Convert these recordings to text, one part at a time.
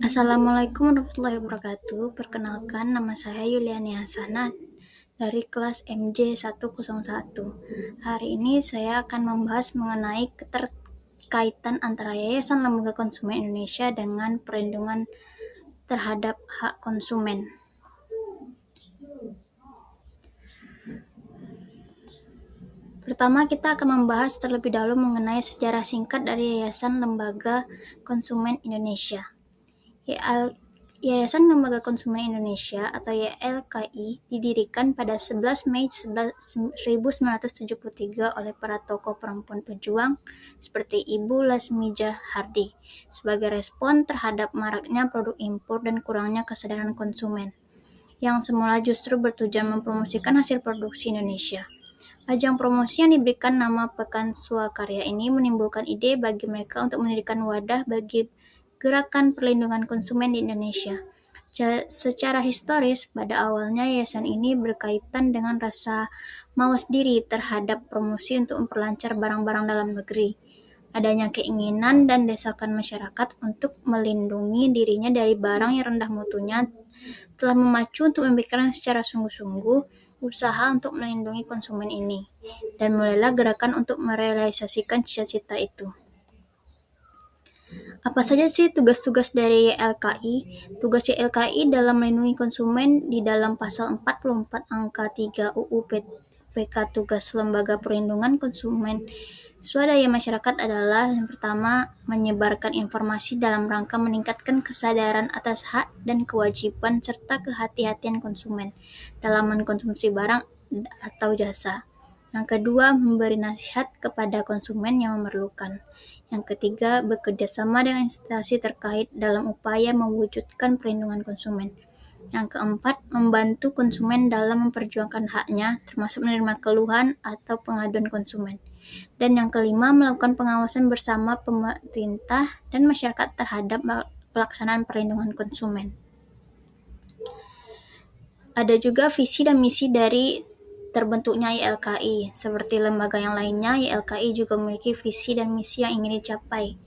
Assalamualaikum warahmatullahi wabarakatuh. Perkenalkan, nama saya Yuliani Hasanah dari kelas MJ101. Hari ini saya akan membahas mengenai keterkaitan antara Yayasan Lembaga Konsumen Indonesia dengan perlindungan terhadap hak konsumen. Pertama, kita akan membahas terlebih dahulu mengenai sejarah singkat dari Yayasan Lembaga Konsumen Indonesia. Yayasan Lembaga Konsumen Indonesia atau YLKI didirikan pada 11 Mei 1973 oleh para tokoh perempuan pejuang seperti Ibu Lasmija Hardi sebagai respon terhadap maraknya produk impor dan kurangnya kesadaran konsumen yang semula justru bertujuan mempromosikan hasil produksi Indonesia. Ajang promosi yang diberikan nama Pekan Swakarya ini menimbulkan ide bagi mereka untuk mendirikan wadah bagi gerakan perlindungan konsumen di Indonesia. Secara historis, pada awalnya yayasan ini berkaitan dengan rasa mawas diri terhadap promosi untuk memperlancar barang-barang dalam negeri. Adanya keinginan dan desakan masyarakat untuk melindungi dirinya dari barang yang rendah mutunya telah memacu untuk memikirkan secara sungguh-sungguh usaha untuk melindungi konsumen ini, dan mulailah gerakan untuk merealisasikan cita-cita itu. Apa saja sih tugas-tugas dari YLKI? Tugas YLKI dalam melindungi konsumen di dalam pasal 44 angka 3 UU PK Tugas Lembaga Perlindungan Konsumen Swadaya Masyarakat adalah yang pertama, menyebarkan informasi dalam rangka meningkatkan kesadaran atas hak dan kewajiban serta kehati-hatian konsumen dalam mengkonsumsi barang atau jasa. Yang kedua, memberi nasihat kepada konsumen yang memerlukan. Yang ketiga, bekerja sama dengan instansi terkait dalam upaya mewujudkan perlindungan konsumen. Yang keempat, membantu konsumen dalam memperjuangkan haknya, termasuk menerima keluhan atau pengaduan konsumen. Dan yang kelima, melakukan pengawasan bersama pemerintah dan masyarakat terhadap pelaksanaan perlindungan konsumen. Ada juga visi dan misi dari terbentuknya YLKI. Seperti lembaga yang lainnya, YLKI juga memiliki visi dan misi yang ingin dicapai.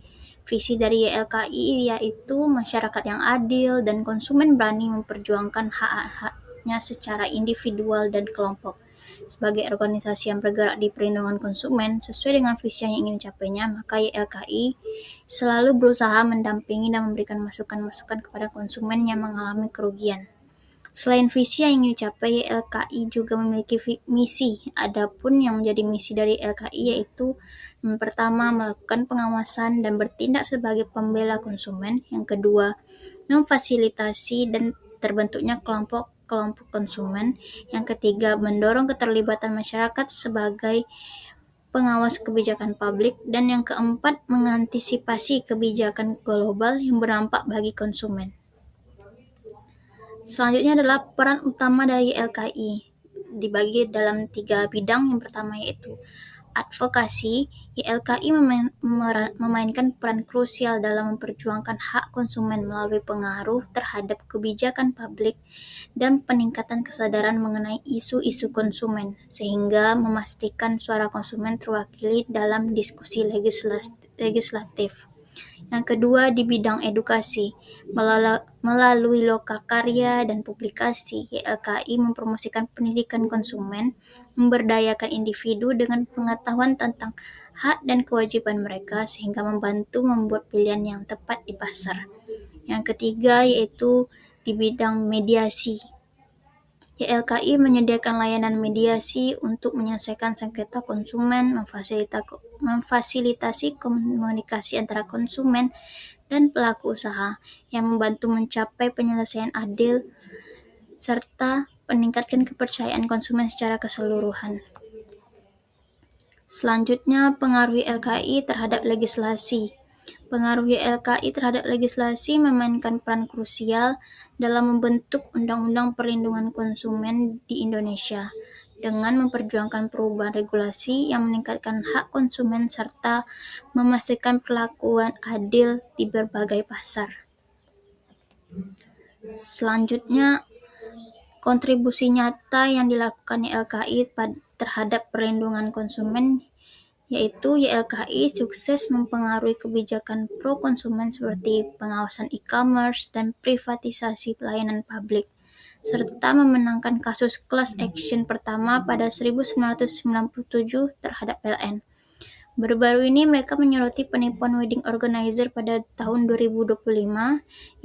Visi dari YLKI yaitu masyarakat yang adil dan konsumen berani memperjuangkan hak-haknya secara individual dan kelompok. Sebagai organisasi yang bergerak di perlindungan konsumen sesuai dengan visi yang ingin dicapainya, maka YLKI selalu berusaha mendampingi dan memberikan masukan-masukan kepada konsumen yang mengalami kerugian. Selain visi yang ingin dicapai, YLKI juga memiliki misi. Adapun yang menjadi misi dari YLKI yaitu yang pertama, melakukan pengawasan dan bertindak sebagai pembela konsumen. Yang kedua, memfasilitasi dan terbentuknya kelompok konsumen. Yang ketiga, mendorong keterlibatan masyarakat sebagai pengawas kebijakan publik. Dan yang keempat, mengantisipasi kebijakan global yang berdampak bagi konsumen. Selanjutnya adalah peran utama dari YLKI, dibagi dalam 3 bidang. Yang pertama yaitu advokasi. YLKI memainkan peran krusial dalam memperjuangkan hak konsumen melalui pengaruh terhadap kebijakan publik dan peningkatan kesadaran mengenai isu-isu konsumen, sehingga memastikan suara konsumen terwakili dalam diskusi legislatif. Yang kedua, di bidang edukasi. Melalui lokakarya dan publikasi, YLKI mempromosikan pendidikan konsumen, memberdayakan individu dengan pengetahuan tentang hak dan kewajiban mereka sehingga membantu membuat pilihan yang tepat di pasar. Yang ketiga yaitu di bidang mediasi. YLKI menyediakan layanan mediasi untuk menyelesaikan sengketa konsumen, memfasilitasi komunikasi antara konsumen dan pelaku usaha yang membantu mencapai penyelesaian adil serta meningkatkan kepercayaan konsumen secara keseluruhan. Selanjutnya, pengaruh YLKI terhadap legislasi. Pengaruh YLKI terhadap legislasi memainkan peran krusial dalam membentuk undang-undang perlindungan konsumen di Indonesia dengan memperjuangkan perubahan regulasi yang meningkatkan hak konsumen serta memastikan perlakuan adil di berbagai pasar. Selanjutnya, kontribusi nyata yang dilakukan YLKI terhadap perlindungan konsumen yaitu YLKI sukses mempengaruhi kebijakan pro konsumen seperti pengawasan e-commerce dan privatisasi pelayanan publik, serta memenangkan kasus class action pertama pada 1997 terhadap PLN. Baru-baru ini mereka menyoroti penipuan wedding organizer pada tahun 2025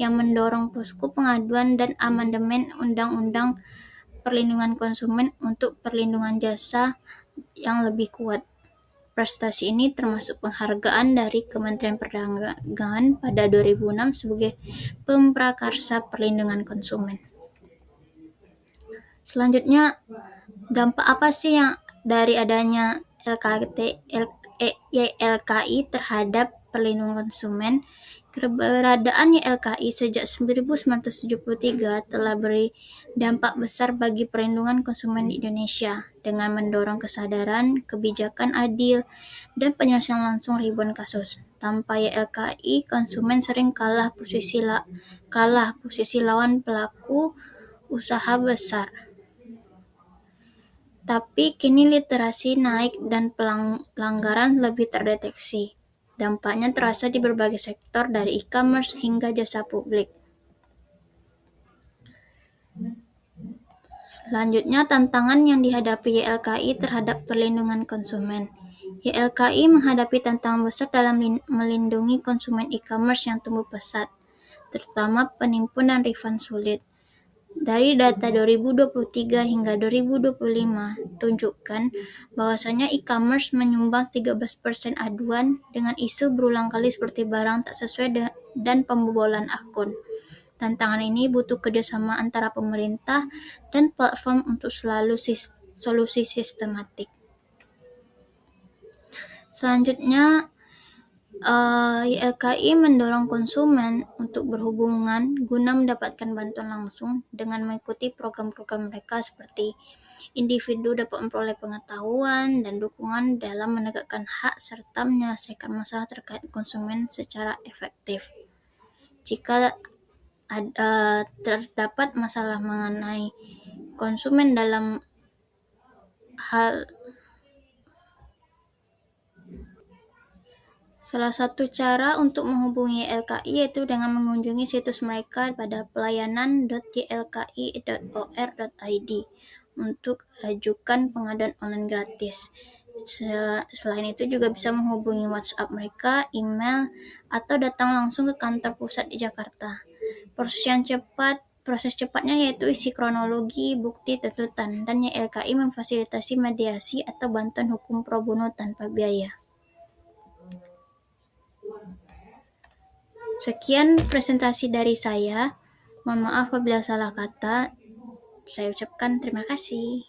yang mendorong posko pengaduan dan amandemen Undang-Undang Perlindungan Konsumen untuk perlindungan jasa yang lebih kuat. Prestasi ini termasuk penghargaan dari Kementerian Perdagangan pada 2006 sebagai pemprakarsa perlindungan konsumen. Selanjutnya, dampak apa sih yang dari adanya YLKI terhadap perlindungan konsumen? Keberadaan YLKI sejak 1973 telah beri dampak besar bagi perlindungan konsumen di Indonesia dengan mendorong kesadaran, kebijakan adil, dan penyelesaian langsung ribuan kasus. Tanpa YLKI, konsumen sering kalah posisi lawan pelaku usaha besar. Tapi kini literasi naik dan pelanggaran lebih terdeteksi. Dampaknya terasa di berbagai sektor dari e-commerce hingga jasa publik. Selanjutnya, tantangan yang dihadapi YLKI terhadap perlindungan konsumen. YLKI menghadapi tantangan besar dalam melindungi konsumen e-commerce yang tumbuh pesat, terutama penipuan dan refund sulit. Dari data 2023 hingga 2025 tunjukkan bahwasanya e-commerce menyumbang 13% aduan dengan isu berulang kali seperti barang tak sesuai dan pembobolan akun. Tantangan ini butuh kerjasama antara pemerintah dan platform untuk selalu solusi sistematik. Selanjutnya, YLKI mendorong konsumen untuk berhubungan guna mendapatkan bantuan langsung dengan mengikuti program-program mereka seperti individu dapat memperoleh pengetahuan dan dukungan dalam menegakkan hak serta menyelesaikan masalah terkait konsumen secara efektif. Jika terdapat masalah mengenai konsumen dalam hal Salah satu cara untuk menghubungi YLKI yaitu dengan mengunjungi situs mereka pada pelayanan.ylki.or.id untuk ajukan pengaduan online gratis. Selain itu juga bisa menghubungi WhatsApp mereka, email, atau datang langsung ke kantor pusat di Jakarta. Proses cepatnya yaitu isi kronologi, bukti, tuntutan, dan YLKI memfasilitasi mediasi atau bantuan hukum pro bono tanpa biaya. Sekian presentasi dari saya. Mohon maaf apabila salah kata. Saya ucapkan terima kasih.